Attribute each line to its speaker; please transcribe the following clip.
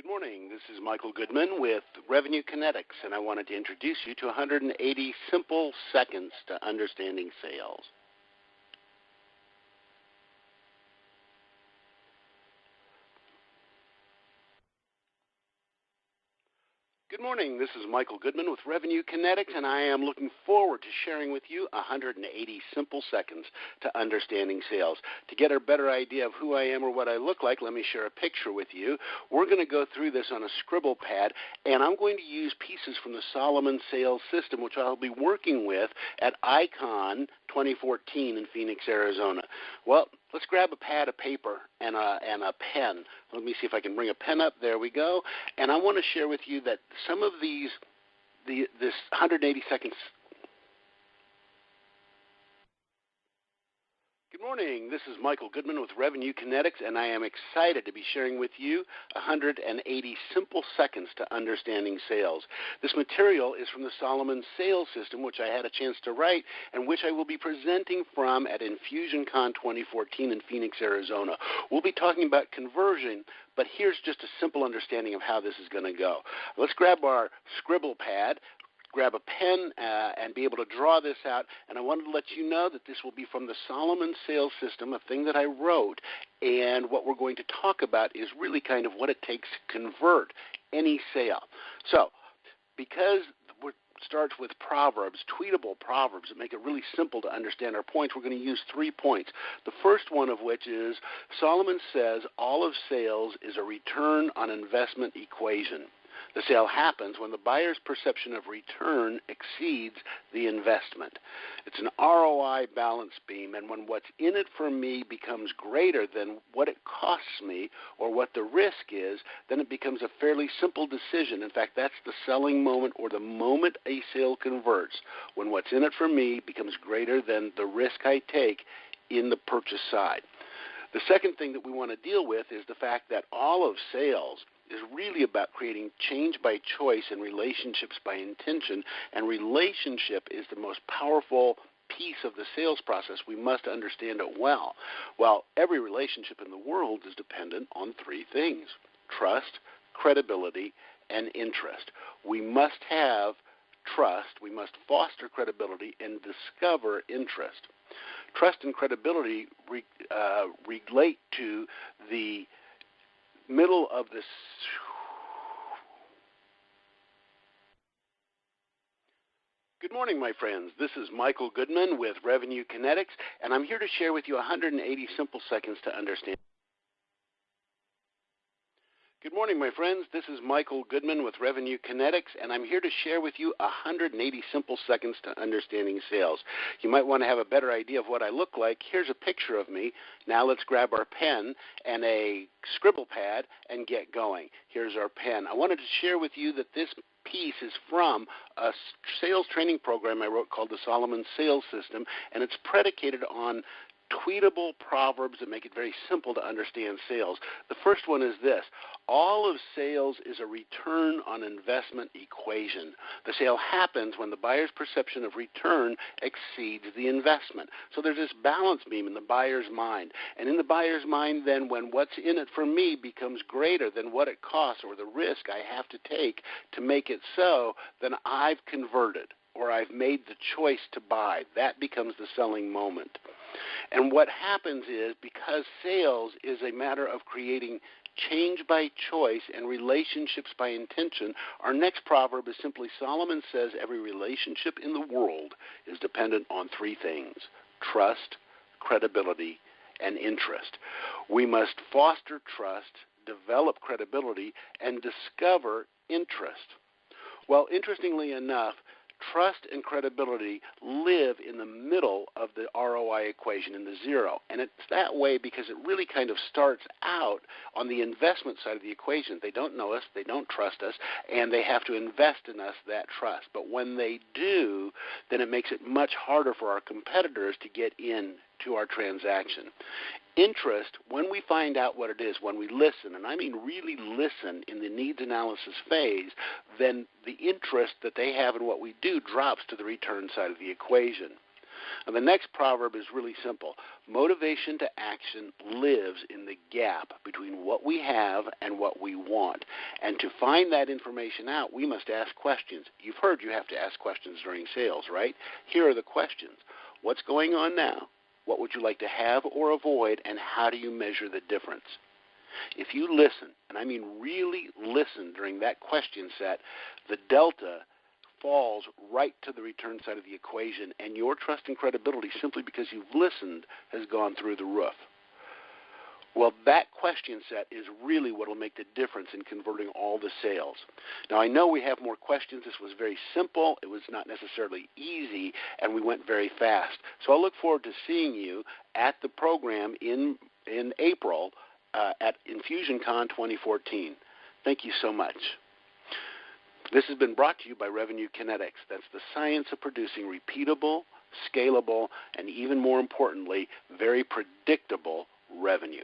Speaker 1: Good morning. This is Michael Goodman with Revenue Kinetics, and I wanted to introduce you to 180 simple seconds to understanding sales. Good morning. This is Michael Goodman with Revenue Kinetics, and I am looking forward to sharing with you 180 simple seconds to understanding sales. To get a better idea of who I am or what I look like, let me share a picture with you. We're going to go through this on a scribble pad, and I'm going to use pieces from the Solomon Sales System, which I'll be working with at ICON2014 in Phoenix, Arizona. Well, let's grab a pad of paper and a pen. Let me see if I can bring a pen up. There we go. And I want to share with you that some of this 180 seconds. Good morning. This is Michael Goodman with Revenue Kinetics, and I am excited to be sharing with you 180 simple seconds to understanding sales. This material is from the Solomon Sales System, which I had a chance to write, and which I will be presenting from at InfusionCon 2014 in Phoenix, Arizona. We'll be talking about conversion, but here's just a simple understanding of how this is going to go. Let's grab our scribble pad, grab a pen and be able to draw this out. And I wanted to let you know that this will be from the Solomon Sales System, a thing that I wrote. And what we're going to talk about is really kind of what it takes to convert any sale. So because it starts with proverbs, tweetable proverbs that make it really simple to understand our points, we're going to use 3 points. The first one of which is Solomon says all of sales is a return on investment equation. The sale happens when the buyer's perception of return exceeds the investment. It's an ROI balance beam, and when what's in it for me becomes greater than what it costs me or what the risk is, then it becomes a fairly simple decision. In fact, that's the selling moment, or the moment a sale converts, when what's in it for me becomes greater than the risk I take in the purchase side. The second thing that we want to deal with is the fact that all of sales is really about creating change by choice and relationships by intention, and relationship is the most powerful piece of the sales process. We must understand it well. Well, every relationship in the world is dependent on 3 things: trust, credibility, and interest. We must have trust, we must foster credibility, and discover interest. Trust and credibility relate to the middle of this. Good morning, my friends. This is Michael Goodman with Revenue Kinetics, and I'm here to share with you 180 simple seconds to understand. Good morning, my friends. This is Michael Goodman with Revenue Kinetics, and I'm here to share with you 180 simple seconds to understanding sales. You might want to have a better idea of what I look like. Here's a picture of me. Now let's grab our pen and a scribble pad and get going. Here's our pen. I wanted to share with you that this piece is from a sales training program I wrote called the Solomon Sales System, and it's predicated on tweetable proverbs that make it very simple to understand sales. The first one is this: all of sales is a return on investment equation. The sale happens when the buyer's perception of return exceeds the investment. So there's this balance beam in the buyer's mind. And in the buyer's mind, then, when what's in it for me becomes greater than what it costs or the risk I have to take to make it so, then I've converted, or I've made the choice to buy. That becomes the selling moment. And what happens is, because sales is a matter of creating change by choice and relationships by intention, our next proverb is simply Solomon says every relationship in the world is dependent on 3 things: trust, credibility, and interest. We must foster trust, develop credibility, and discover interest. Well, interestingly enough, trust and credibility live in the middle of the ROI equation, in the zero. And it's that way because it really kind of starts out on the investment side of the equation. They don't know us, they don't trust us, and they have to invest in us that trust. But when they do, then it makes it much harder for our competitors to get in to our transaction. Interest, when we find out what it is, when we listen, and I mean really listen in the needs analysis phase, then the interest that they have in what we do drops to the return side of the equation. Now, the next proverb is really simple. Motivation to action lives in the gap between what we have and what we want. And to find that information out, we must ask questions. You've heard you have to ask questions during sales, right? Here are the questions. What's going on now? What would you like to have or avoid, and how do you measure the difference? If you listen, and I mean really listen during that question set, the delta falls right to the return side of the equation, and your trust and credibility, simply because you've listened, has gone through the roof. Well, that question set is really what will make the difference in converting all the sales. Now, I know we have more questions. This was very simple. It was not necessarily easy, and we went very fast. So I look forward to seeing you at the program in April at ICON2014. Thank you so much. This has been brought to you by Revenue Kinetics. That's the science of producing repeatable, scalable, and even more importantly, very predictable revenue.